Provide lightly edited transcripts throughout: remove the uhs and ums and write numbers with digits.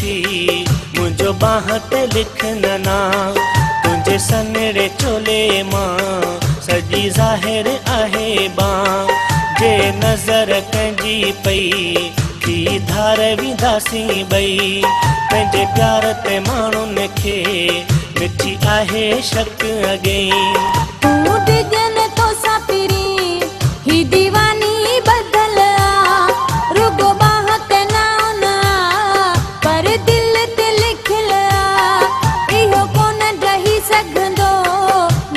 मिठी मुझो बाह ते लिखन ना तुझे सनड़े चोले मां सजी ज़ाहिर आहे बां जे नज़र कंजी पई थी धार विंदासी बई पंहिंजे प्यार ते माण्हुनि खे मिठी आहे शक अॻई तूं डिजन तो सापिरी ही दीवानी बदल रुगो बाह ते ना पर दिल ते लिखल इहो कोन रही सघंदो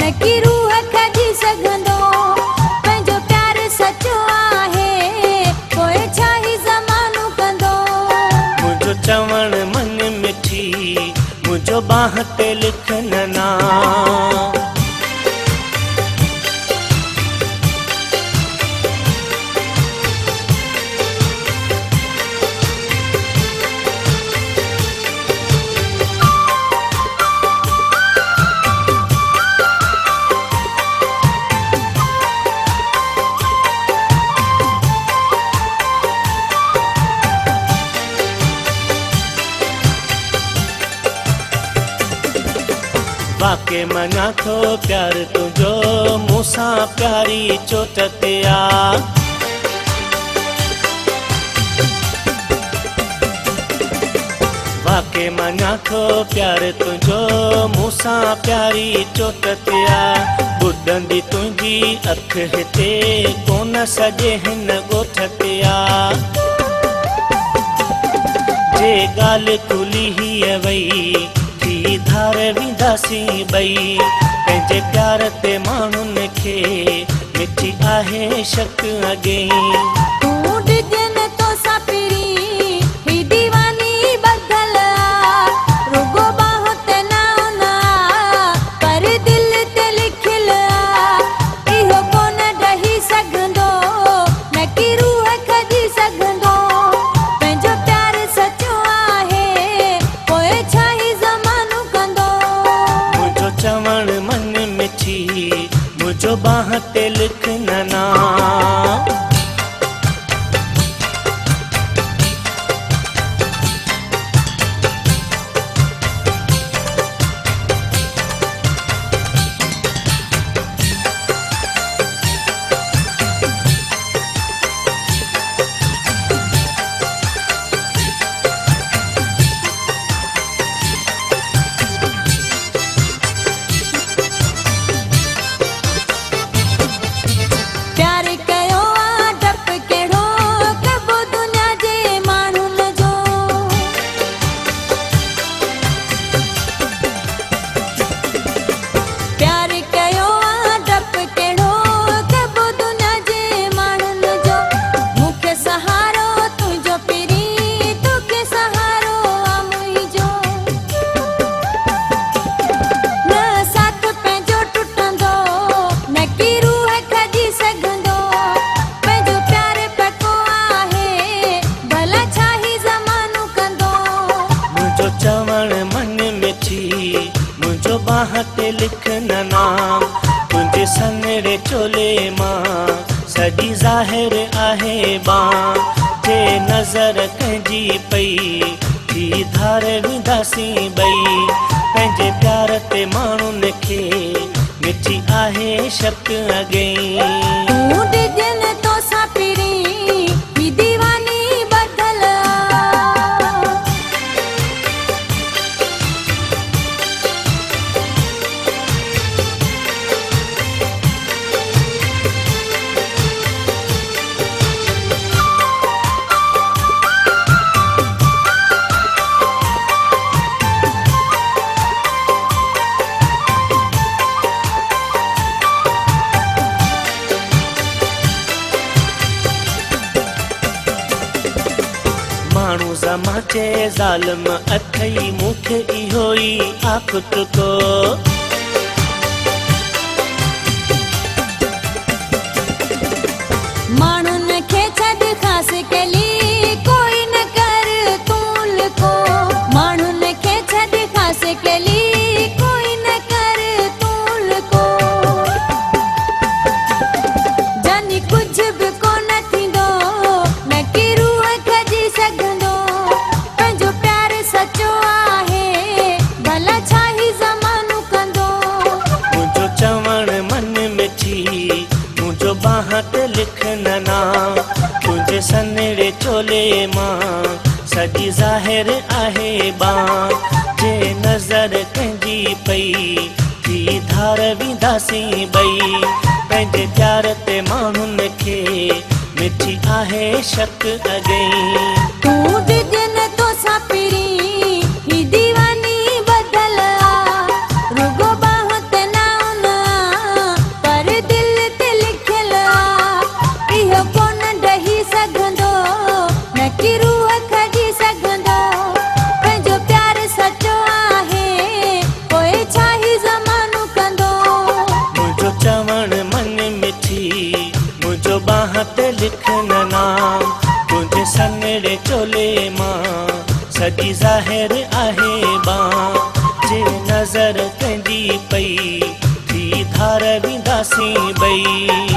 न की रूह खजी सघंदो पंहिंजो प्यार सचो आहे पोइ छा ही ज़मानो कंदो मुझो चवण मन मिठी मुझो बाह ते लिखन ना वाके मना थो प्यार तुझो मूसां प्यारी चोट ते आ वाके मना थो प्यार तुझो मूसां प्यारी चोट ते आ ॿुधंदी तुंहिंजी अख हिते कोन सॼे हिन ॻोठ ते आ जे ॻाल्हि खुली हीअ वई धार विंदासी बई पंहिंजे प्यार ते माण्हुनि खे मिठी आहे शक अॻई तूं डिजन तो सापिरी ही दीवानी बदल रुगो बाह ते ना पर दिल ते लिखल इहो कोन रही सघंदो न की रूह खजी सघंदो पंहिंजो प्यार सचो आहे पोइ छा ही ज़मानो कंदो मुझो चवण मन मिठी मुझो बाह ते लिखन ना प्यार कयो आ डप कहिड़ो कबो दुनिया जे माण्हुनि जो प्यार कयो आ डप कहिड़ो कबो दुनिया जे माण्हुनि जो मूंखे सहारो तुंहिंजो पहिरीं तोखे सहारो आ मुंहिंजो न साथ पंहिंजो टुटंदो न की रूह खजी सघंदो पंहिंजो प्यार पको आहे भला छा ही ज़मानो कंदो मुझो चवण मन मिठी मुझो बाह ते लिखन नाम तुंहिंजे सनड़े चोले मां सॼी ज़ाहिर आहे बां जे नज़र कंहिंजी पई थी धार विंदासी बई पंहिंजे प्यार ते माण्हुनि खे मिठी आहे शक अॻई तूं डिजन तो सापिरी ही दीवानी बदल माण्हू ज़माचे ज़ालिम अथई मूंखे इहो ई आफ़त को माण्हुनि खे छॾ ख़ासि कली कोई न कर तूल को माण्हुनि खे छॾ ख़ासि कली कोई न कर तूल को जानी कुझु बि कोन थींदो न की रूह खजी सघंदो पंहिंजो प्यार सचो आहे बां जे नज़र कंहिंजी पई थी धार वेंदासीं ॿई पंहिंजे प्यार ते माण्हुनि खे मिठी आहे शक अॻई तूं ॾिजन तोसां पहिरीं ही दीवानी बदल रुगो बाह ते नाम पर दिल ते लिखियल इहो कोन ॾही सघंदो न कि रूह खजी सघंदो पंहिंजो प्यार सचो आहे पोइ छा ही ज़मानो कंदो मुंहिंजो चवण मन मिठी मुंहिंजो बाह ते लिखन नाम तुंहिंजे सन्हड़े चोले मां सॼी ज़ाहिर आहे बां जे नज़र कंहिंजी पई थी धार वेंदासीं ॿई